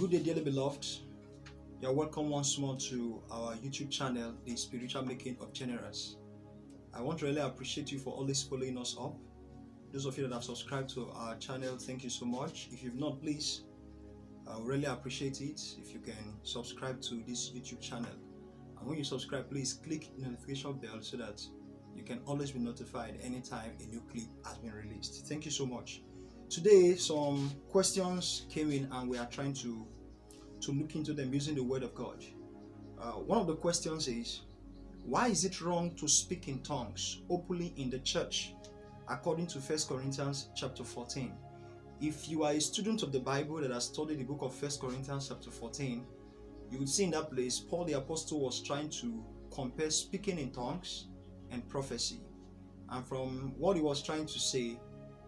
Good day, dearly beloved. You're welcome once more to our YouTube channel, The Spiritual Making of Generous. I want to really appreciate you for always following us up. Those of you that have subscribed to our channel, thank you so much. If you've not, please, I would really appreciate it if you can subscribe to this YouTube channel. And when you subscribe, please click the notification bell so that you can always be notified anytime a new clip has been released. Thank you so much. Today, some questions came in and we are trying to look into them using the Word of God. One of the questions is, why is it wrong to speak in tongues openly in the church, according to 1 Corinthians chapter 14? If you are a student of the Bible that has studied the book of 1 Corinthians chapter 14, you would see in that place, Paul the Apostle was trying to compare speaking in tongues and prophecy. And from what he was trying to say,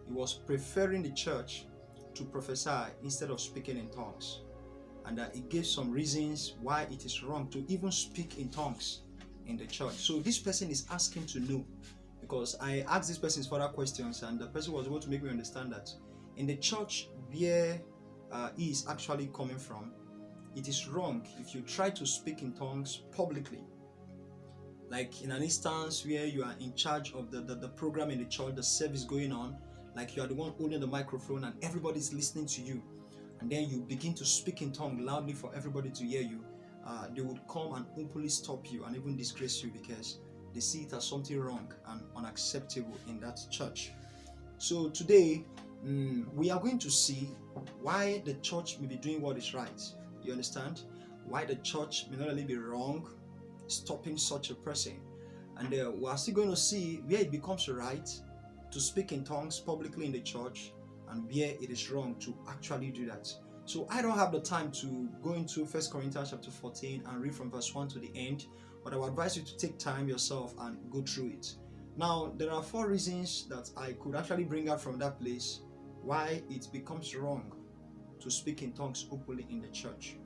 he was preferring the church to prophesy instead of speaking in tongues. And he gave some reasons why it is wrong to even speak in tongues in the church. So this person is asking to know, because I asked this person further questions and the person was able to make me understand that in the church where he is actually coming from, it is wrong if you try to speak in tongues publicly. Like in an instance where you are in charge of the program in the church, the service going on, like you are the one holding the microphone and everybody's listening to you, and then you begin to speak in tongues loudly for everybody to hear you, they would come and openly stop you and even disgrace you because they see it as something wrong and unacceptable in that church. So today, we are going to see why the church may be doing what is right. You understand? Why the church may not only be wrong stopping such a person. And we are still going to see where it becomes right to speak in tongues publicly in the church and where it is wrong to actually do that. So I don't have the time to go into 1 Corinthians chapter 14 and read from verse 1 to the end, but I would advise you to take time yourself and go through it. Now, there are 4 reasons that I could actually bring out from that place why it becomes wrong to speak in tongues openly in the church.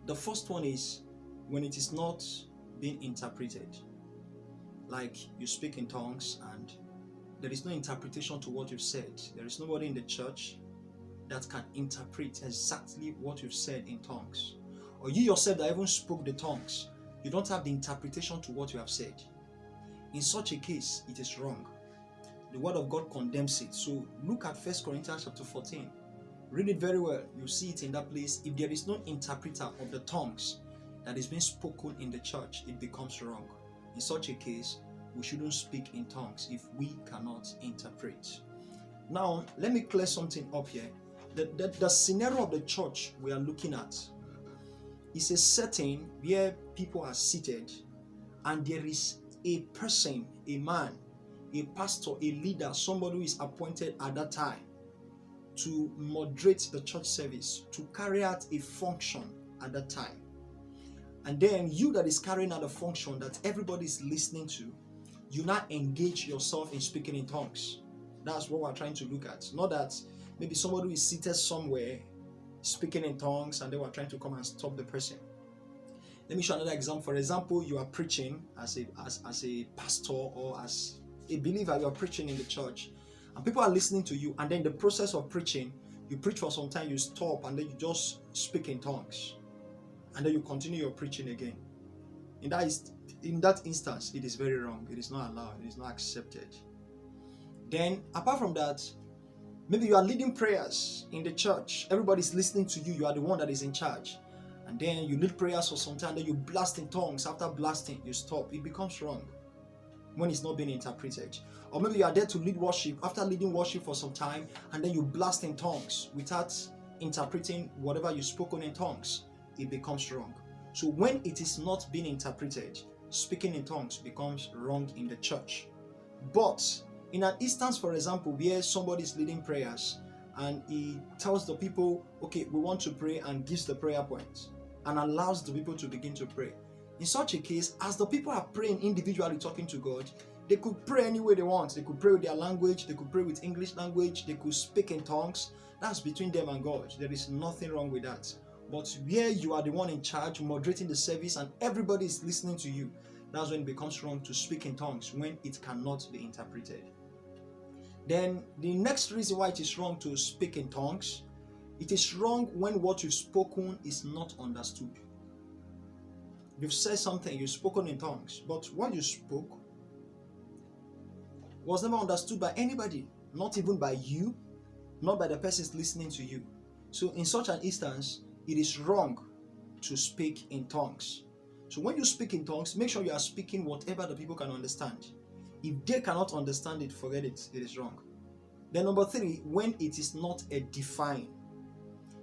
The first one is when it is not being interpreted. Like you speak in tongues and there is no interpretation to what you've said. There is nobody in the church that can interpret exactly what you've said in tongues. Or you yourself that even spoke the tongues, you don't have the interpretation to what you have said. In such a case, it is wrong. The Word of God condemns it. So look at 1 Corinthians chapter 14. Read it very well. You see it in that place. If there is no interpreter of the tongues that is being spoken in the church, it becomes wrong. In such a case, we shouldn't speak in tongues if we cannot interpret. Now, let me clear something up here. The scenario of the church we are looking at is a setting where people are seated and there is a person, a man, a pastor, a leader, somebody who is appointed at that time to moderate the church service, to carry out a function at that time. And then you that is carrying out a function that everybody is listening to, you now engage yourself in speaking in tongues. That's what we're trying to look at. Not that maybe somebody who is seated somewhere speaking in tongues and they were trying to come and stop the person. Let me show another example. For example, you are preaching as a pastor or as a believer, you are preaching in the church and people are listening to you, and then the process of preaching, you preach for some time, you stop, and then you just speak in tongues. And then you continue your preaching again. In that instance, it is very wrong. It is not allowed. It is not accepted. Then, apart from that, maybe you are leading prayers in the church. Everybody's listening to you. You are the one that is in charge. And then you lead prayers for some time. Then you blast in tongues. After blasting, you stop. It becomes wrong when it's not being interpreted. Or maybe you are there to lead worship. After leading worship for some time, and then you blast in tongues without interpreting whatever you've spoken in tongues. It becomes wrong. So when it is not being interpreted, speaking in tongues becomes wrong in the church. But in an instance, for example, where somebody is leading prayers and he tells the people, okay, we want to pray, and gives the prayer points and allows the people to begin to pray. In such a case, as the people are praying individually, talking to God, they could pray any way they want. They could pray with their language, they could pray with English language, they could speak in tongues. That's between them and God. There is nothing wrong with that. But where you are the one in charge, moderating the service, and everybody is listening to you, that's when it becomes wrong to speak in tongues, when it cannot be interpreted. Then the next reason why it is wrong to speak in tongues It is wrong when what you've spoken is not understood. You've said something, you've spoken in tongues, but what you spoke was never understood by anybody, not even by you, not by the persons listening to you. So in such an instance, it is wrong to speak in tongues. So when you speak in tongues, make sure you are speaking whatever the people can understand. If they cannot understand it, forget it. It is wrong. Then number 3, when it is not edifying.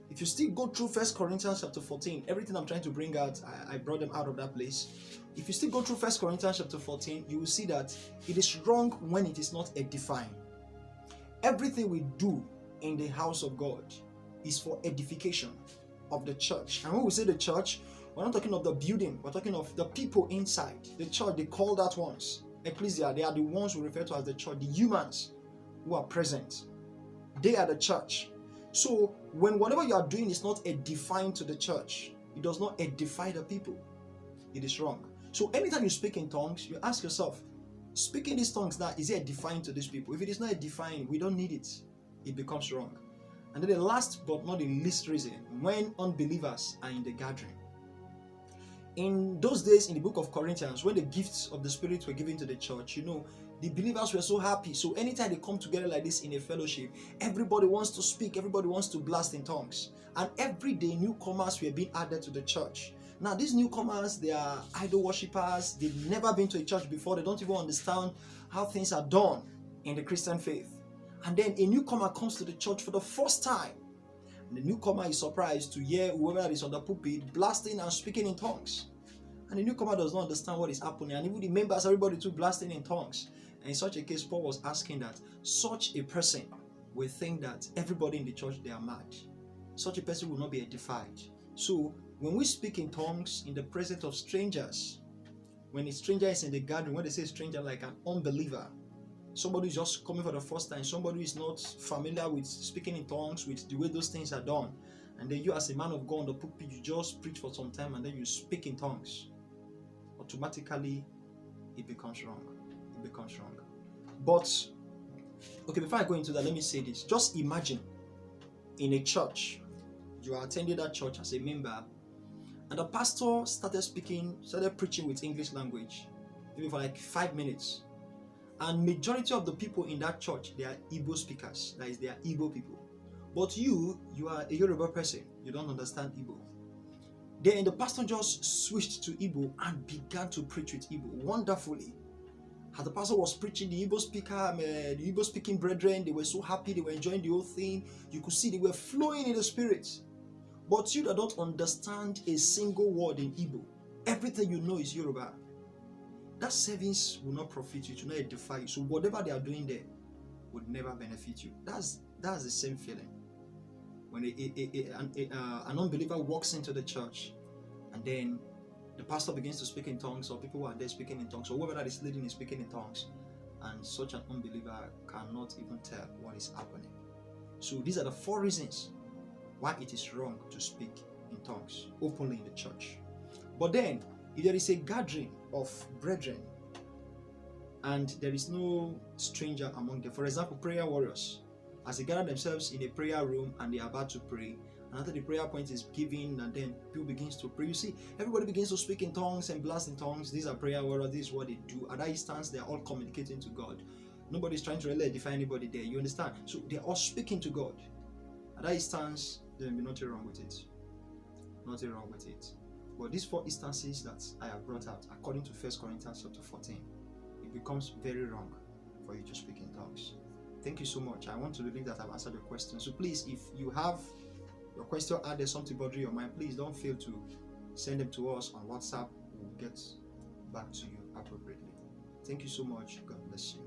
If you still go through 1 Corinthians chapter 14, everything I'm trying to bring out, I brought them out of that place. If you still go through 1 Corinthians chapter 14, you will see that it is wrong when it is not edifying. Everything we do in the house of God is for edification of the church. And when we say the church, we're not talking of the building, we're talking of the people inside. The church, they call that ones. Ecclesia, they are the ones we refer to as the church, the humans who are present. They are the church. So when whatever you are doing is not edifying to the church, it does not edify the people, it is wrong. So anytime you speak in tongues, you ask yourself, speaking these tongues now, is it edifying to these people? If it is not edifying, we don't need it. It becomes wrong. And then the last but not the least reason, when unbelievers are in the gathering. In those days in the book of Corinthians, when the gifts of the Spirit were given to the church, the believers were so happy. So anytime they come together like this in a fellowship, everybody wants to speak, everybody wants to blast in tongues. And every day newcomers were being added to the church. Now these newcomers, they are idol worshippers. They've never been to a church before. They don't even understand how things are done in the Christian faith. And then a newcomer comes to the church for the first time. And the newcomer is surprised to hear whoever is on the pulpit blasting and speaking in tongues. And the newcomer does not understand what is happening. And even the members, everybody too, blasting in tongues. And in such a case, Paul was asking that such a person will think that everybody in the church, they are mad. Such a person will not be edified. So when we speak in tongues in the presence of strangers, when a stranger is in the gathering, when they say stranger, like an unbeliever, somebody is just coming for the first time, somebody who is not familiar with speaking in tongues, with the way those things are done, and then you as a man of God on the pulpit, you just preach for some time and then you speak in tongues, automatically it becomes wrong. It becomes wrong. But okay, before I go into that, let me say this. Just imagine in a church, you are attending that church as a member, and the pastor started preaching with English language, maybe for like 5 minutes. And majority of the people in that church, they are Igbo speakers. That is, they are Igbo people. But you are a Yoruba person. You don't understand Igbo. Then the pastor just switched to Igbo and began to preach with Igbo wonderfully. As the pastor was preaching, the Igbo speaking brethren, they were so happy, they were enjoying the whole thing. You could see they were flowing in the spirit. But you that don't understand a single word in Igbo, everything you know is Yoruba, that service will not profit you, it will not edify you. So whatever they are doing there would never benefit you. That's the same feeling when an unbeliever walks into the church and then the pastor begins to speak in tongues, or people who are there speaking in tongues, or whoever that is leading is speaking in tongues, and such an unbeliever cannot even tell what is happening. So these are the 4 reasons why it is wrong to speak in tongues openly in the church. But then, if there is a gathering of brethren and there is no stranger among them, for example, prayer warriors, as they gather themselves in a prayer room and they are about to pray, and after the prayer point is given and then people begins to pray, you see everybody begins to speak in tongues and blast in tongues. These are prayer warriors, this is what they do. At that instance, they are all communicating to God. Nobody's trying to really define anybody there, you understand? So they are all speaking to God. At that instance, there will be nothing wrong with it. Nothing wrong with it. But these 4 instances that I have brought out, according to 1 Corinthians chapter 14, it becomes very wrong for you to speak in tongues. Thank you so much. I want to believe that I've answered your question. So please, if you have your question and there's something bothering your mind, please don't fail to send them to us on WhatsApp. We'll get back to you appropriately. Thank you so much. God bless you.